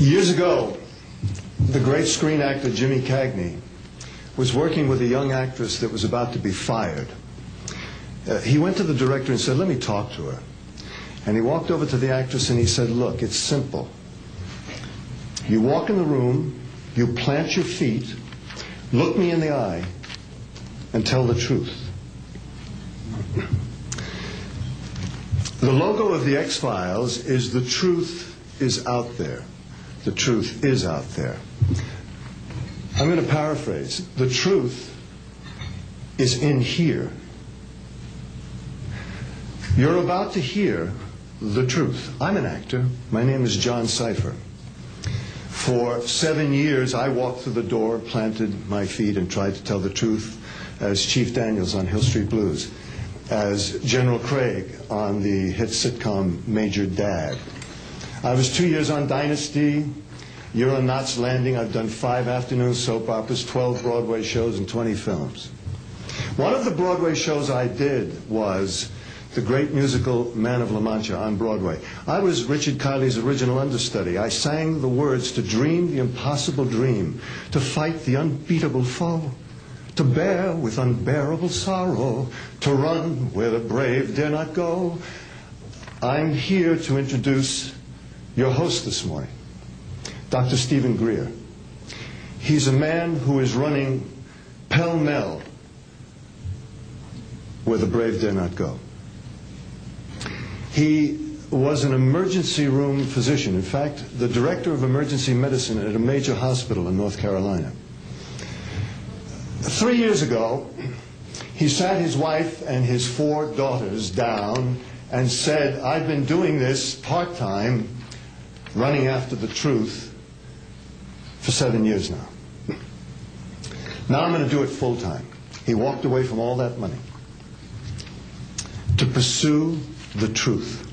Years ago, the great screen actor Jimmy Cagney was working with a young actress that was about to be fired. He went to the director and said, "Let me talk to her." And he walked over to the actress and he said, "Look, it's simple. You walk in the room, you plant your feet, look me in the eye, and tell the truth." The logo of the X-Files is "The truth is out there." The truth is out there. I'm going to paraphrase. The truth is in here. You're about to hear the truth. I'm an actor. My name is John Cipher. For 7 years, I walked through the door, planted my feet, and tried to tell the truth as Chief Daniels on Hill Street Blues, as General Craig on the hit sitcom Major Dad. I was 2 years on Dynasty. You're on Knots Landing. I've done 5 afternoon soap operas, 12 Broadway shows, and 20 films. One of the Broadway shows I did was the great musical Man of La Mancha on Broadway. I was Richard Kiley's original understudy. I sang the words to dream the impossible dream, to fight the unbeatable foe, to bear with unbearable sorrow, to run where the brave dare not go. I'm here to introduce your host this morning, Dr. Stephen Greer. He's a man who is running pell-mell where the brave dare not go. He was an emergency room physician. In fact, the director of emergency medicine at a major hospital in North Carolina. 3 years ago, he sat his wife and his 4 daughters down and said, "I've been doing this part-time, running after the truth, for 7 years now. Now I'm going to do it full-time." He walked away from all that money to pursue the truth.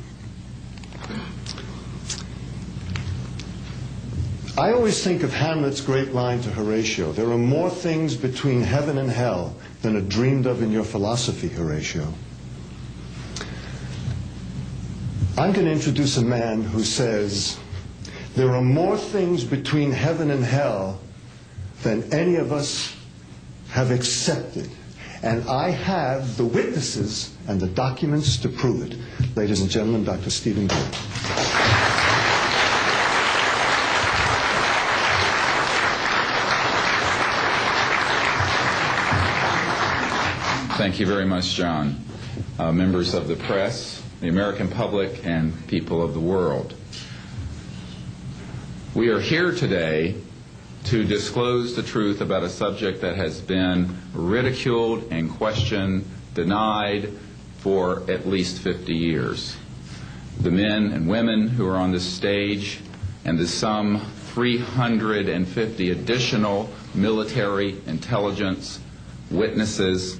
I always think of Hamlet's great line to Horatio, "There are more things between heaven and hell than are dreamed of in your philosophy, Horatio." I'm going to introduce a man who says, there are more things between heaven and hell than any of us have accepted. And I have the witnesses and the documents to prove it. Ladies and gentlemen, Dr. Stephen Greer. Thank you very much, John. Members of the press, the American public, and people of the world. We are here today to disclose the truth about a subject that has been ridiculed and questioned, denied for at least 50 years. The men and women who are on this stage and the some 350 additional military intelligence witnesses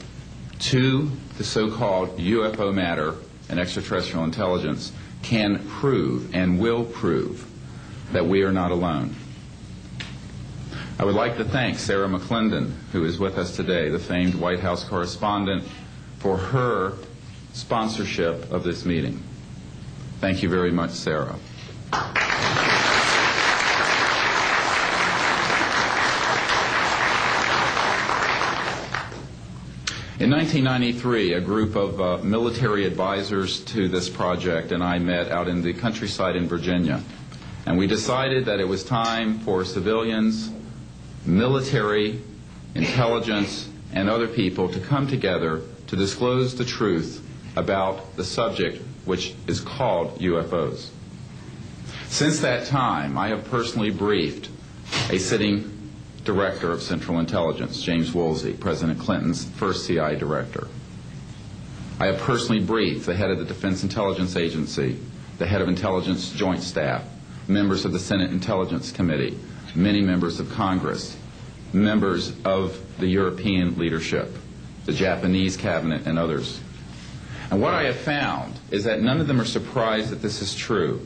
to the so-called UFO matter and extraterrestrial intelligence can prove and will prove that we are not alone. I would like to thank Sarah McClendon, who is with us today, the famed White House correspondent, for her sponsorship of this meeting. Thank you very much, Sarah. In 1993, a group of military advisors to this project and I met out in the countryside in Virginia, and we decided that it was time for civilians, military, intelligence, and other people to come together to disclose the truth about the subject which is called UFOs. Since that time, I have personally briefed a sitting director of Central Intelligence, James Woolsey, President Clinton's first CIA director. I have personally briefed the head of the Defense Intelligence Agency, the head of Intelligence Joint Staff, members of the Senate Intelligence Committee, many members of Congress, members of the European leadership, the Japanese cabinet, and others. And what I have found is that none of them are surprised that this is true,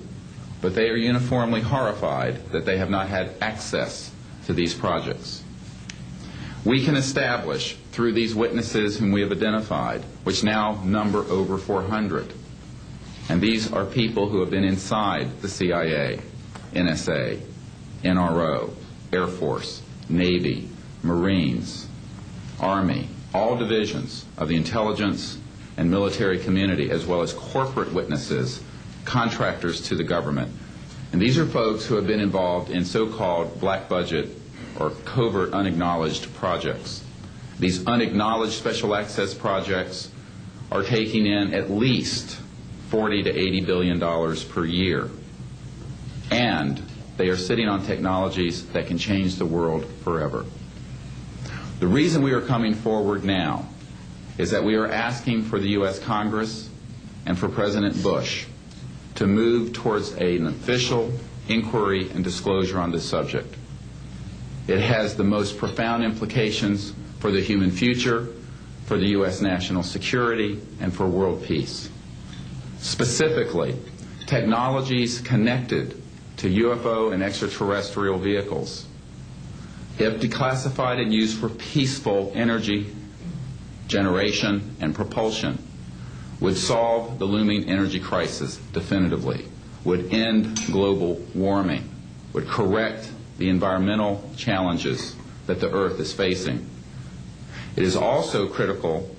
but they are uniformly horrified that they have not had access to these projects. We can establish through these witnesses whom we have identified, which now number over 400, and these are people who have been inside the CIA, NSA, NRO, Air Force, Navy, Marines, Army, all divisions of the intelligence and military community, as well as corporate witnesses, contractors to the government. And these are folks who have been involved in so-called black budget or covert unacknowledged projects. These unacknowledged special access projects are taking in at least $40 to $80 billion per year. And they are sitting on technologies that can change the world forever. The reason we are coming forward now is that we are asking for the U.S. Congress and for President Bush to move towards an official inquiry and disclosure on this subject. It has the most profound implications for the human future, for the U.S. national security, and for world peace. Specifically, technologies connected to UFO and extraterrestrial vehicles, if declassified and used for peaceful energy generation and propulsion, would solve the looming energy crisis definitively, would end global warming, would correct the environmental challenges that the Earth is facing. It is also critical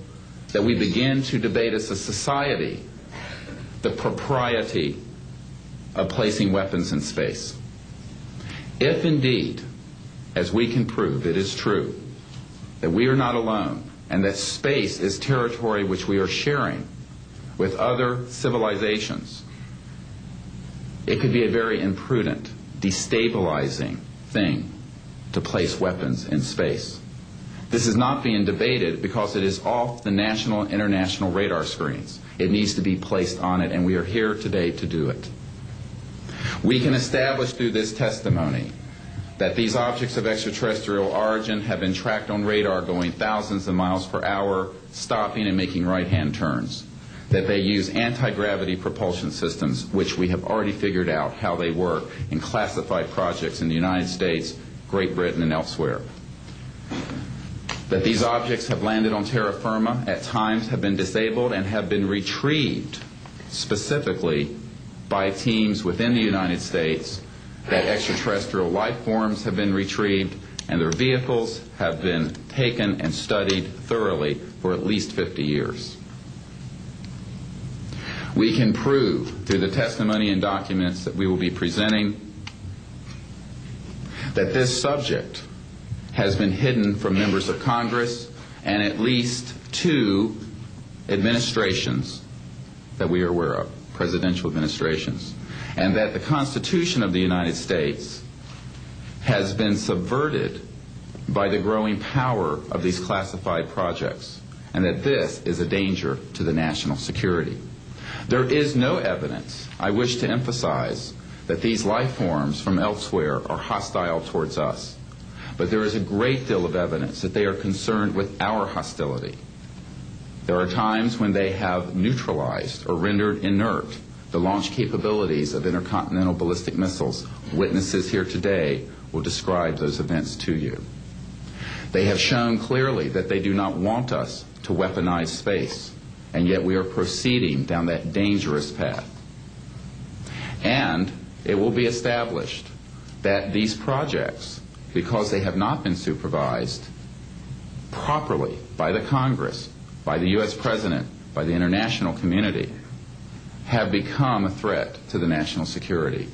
that we begin to debate as a society the propriety of placing weapons in space. If indeed, as we can prove, it is true that we are not alone and that space is territory which we are sharing with other civilizations, it could be a very imprudent, destabilizing thing to place weapons in space. This is not being debated because it is off the national and international radar screens. It needs to be placed on it, and we are here today to do it. We can establish through this testimony that these objects of extraterrestrial origin have been tracked on radar going thousands of miles per hour, stopping and making right-hand turns, that they use anti-gravity propulsion systems, which we have already figured out how they work in classified projects in the United States, Great Britain, and elsewhere. That these objects have landed on terra firma, at times have been disabled, and have been retrieved specifically by teams within the United States, that extraterrestrial life forms have been retrieved, and their vehicles have been taken and studied thoroughly for at least 50 years. We can prove through the testimony and documents that we will be presenting that this subject has been hidden from members of Congress and at least 2 administrations that we are aware of, presidential administrations, and that the Constitution of the United States has been subverted by the growing power of these classified projects, and that this is a danger to the national security. There is no evidence, I wish to emphasize, that these life forms from elsewhere are hostile towards us. But there is a great deal of evidence that they are concerned with our hostility. There are times when they have neutralized or rendered inert the launch capabilities of intercontinental ballistic missiles. Witnesses here today will describe those events to you. They have shown clearly that they do not want us to weaponize space, and yet we are proceeding down that dangerous path. And it will be established that these projects, because they have not been supervised properly by the Congress, by the U.S. President, by the international community, have become a threat to the national security.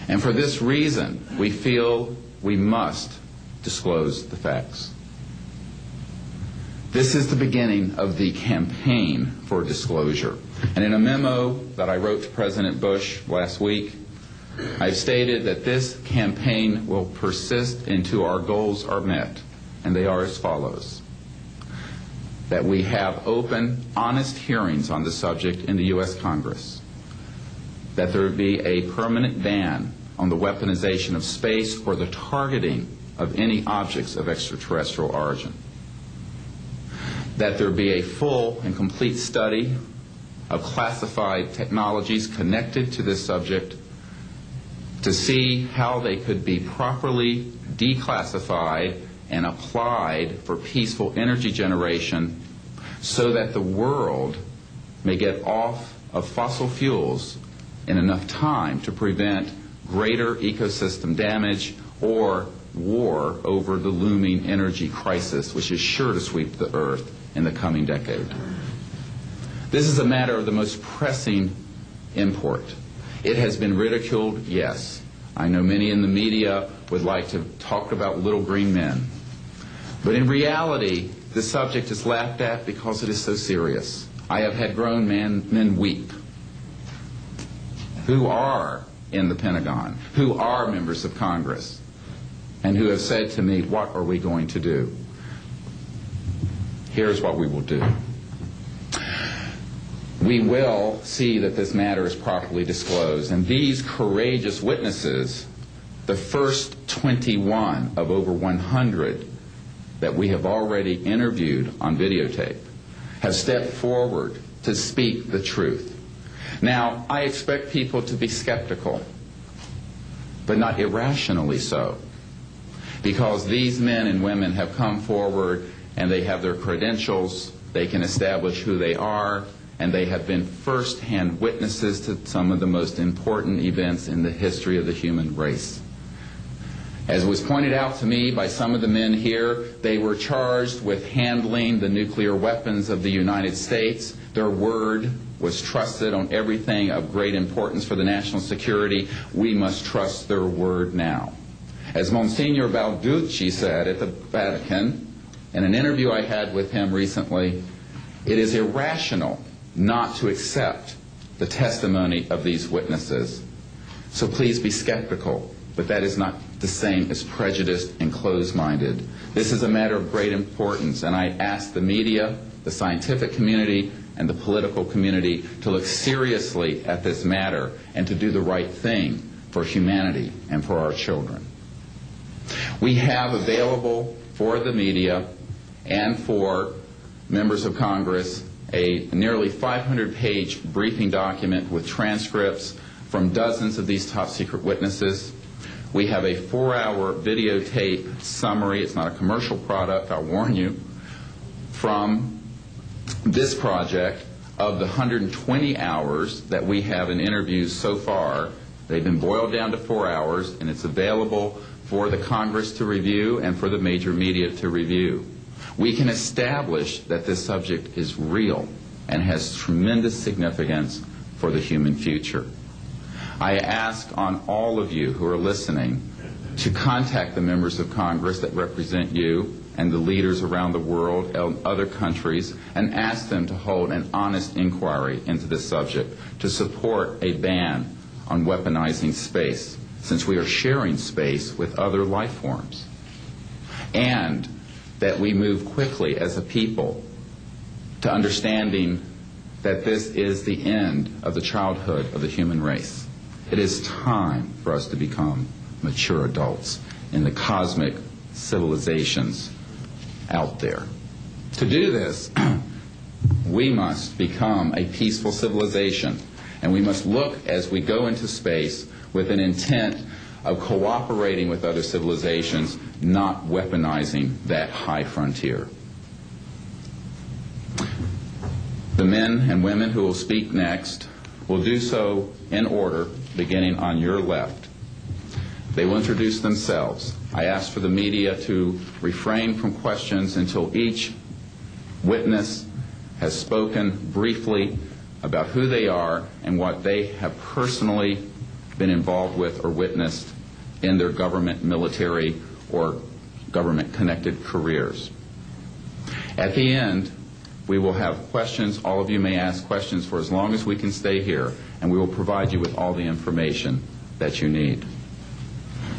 And for this reason, we feel we must disclose the facts. This is the beginning of the campaign for disclosure. And in a memo that I wrote to President Bush last week, I've stated that this campaign will persist until our goals are met, and they are as follows: that we have open, honest hearings on the subject in the U.S. Congress, that there be a permanent ban on the weaponization of space or the targeting of any objects of extraterrestrial origin, that there be a full and complete study of classified technologies connected to this subject to see how they could be properly declassified and applied for peaceful energy generation so that the world may get off of fossil fuels in enough time to prevent greater ecosystem damage or war over the looming energy crisis, which is sure to sweep the earth in the coming decade. This is a matter of the most pressing import. It has been ridiculed, yes. I know many in the media would like to talk about little green men. But in reality, the subject is laughed at because it is so serious. I have had grown men weep who are in the Pentagon, who are members of Congress, and who have said to me, what are we going to do? Here's what we will do. We will see that this matter is properly disclosed, and these courageous witnesses, the first 21 of over 100 that we have already interviewed on videotape, have stepped forward to speak the truth. Now, I expect people to be skeptical, but not irrationally so, because these men and women have come forward and they have their credentials, they can establish who they are, and they have been first-hand witnesses to some of the most important events in the history of the human race. As was pointed out to me by some of the men here, they were charged with handling the nuclear weapons of the United States. Their word was trusted on everything of great importance for the national security. We must trust their word now. As Monsignor Balducci said at the Vatican, in an interview I had with him recently, it is irrational not to accept the testimony of these witnesses. So please be skeptical, but that is not the same as prejudiced and closed-minded. This is a matter of great importance, and I ask the media, the scientific community, and the political community to look seriously at this matter and to do the right thing for humanity and for our children. We have available for the media and for members of Congress a nearly 500-page briefing document with transcripts from dozens of these top-secret witnesses. We have a 4-hour videotape summary. It's not a commercial product, I'll warn you, from this project of the 120 hours that we have in interviews so far. They've been boiled down to 4 hours, and it's available for the Congress to review and for the major media to review. We can establish that this subject is real and has tremendous significance for the human future. I ask on all of you who are listening to contact the members of Congress that represent you and the leaders around the world and other countries and ask them to hold an honest inquiry into this subject to support a ban on weaponizing space, since we are sharing space with other life forms, and that we move quickly as a people to understanding that this is the end of the childhood of the human race. It is time for us to become mature adults in the cosmic civilizations out there. To do this, we must become a peaceful civilization, and we must look as we go into space with an intent of cooperating with other civilizations, not weaponizing that high frontier. The men and women who will speak next will do so in order, beginning on your left. They will introduce themselves. I ask for the media to refrain from questions until each witness has spoken briefly about who they are and what they have personally been involved with or witnessed in their government, military, or government-connected careers. At the end, we will have questions. All of you may ask questions for as long as we can stay here, and we will provide you with all the information that you need.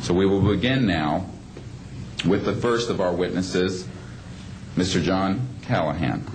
So we will begin now with the first of our witnesses, Mr. John Callahan.